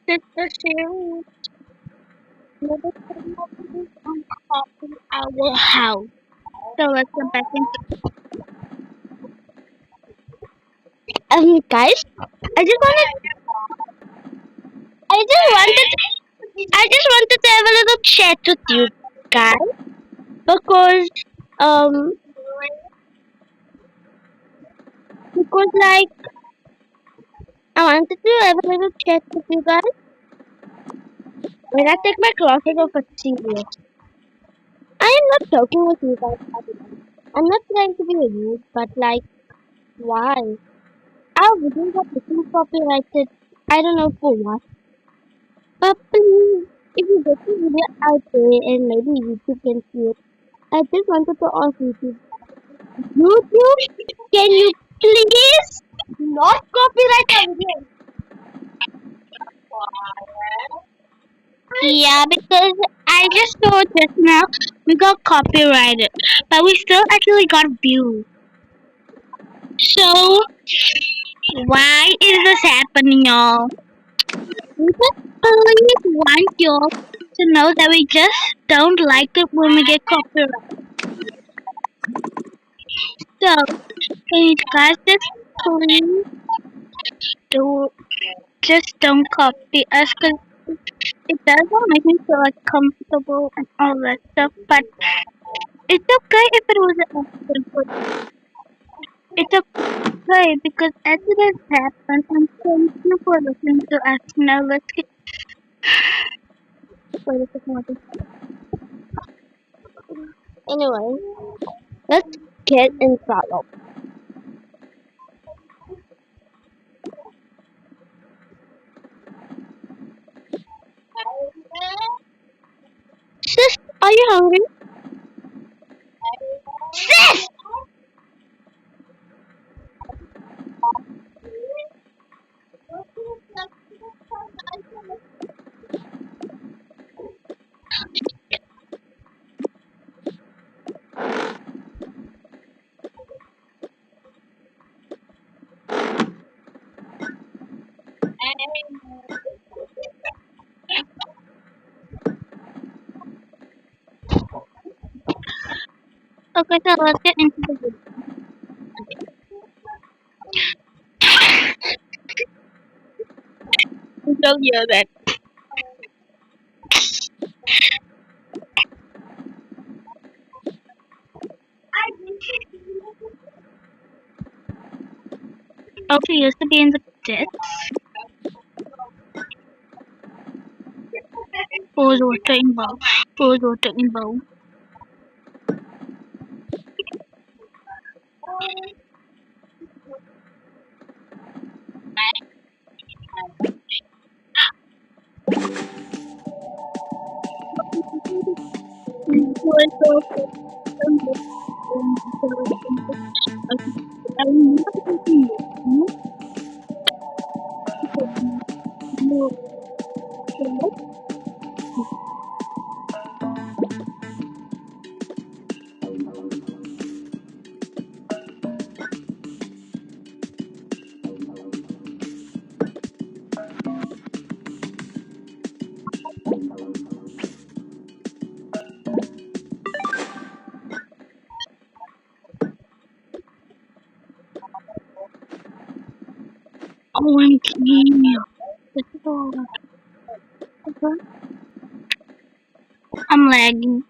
This the series never on copy our house. So let's go back into guys, I just wanted I just wanted to have a little chat with you guys because um like I wanted to have a little chat with you guys when I take my classes off at serious. I am not joking with you guys. I'm not trying to be rude, but like why? Our videos are getting copyrighted. I don't know for what. But please, if you get the video out there and maybe YouTube can see it, I just wanted to ask YouTube. YouTube, can you please not copyright our video? Yeah, because I just saw just now we got copyrighted, but we still actually got views. So why is this happening, y'all? We just please want y'all to know that we just don't like it when we get copyrighted. So can you guys just please do just don't copy us, cause it doesn't make me feel like comfortable and all that stuff, but it's okay if it was an accident. But it's okay because accidents happen and thank you for listening to us. Now let's get wait a second. Anyway, let's get in throttle. Sis, are you hungry? Sis! Okay, so let's get into the video. Don't hear that. Okay, used to be in the pit. Pause water in bowl. Pause water in bowl. OMG. I'm lagging.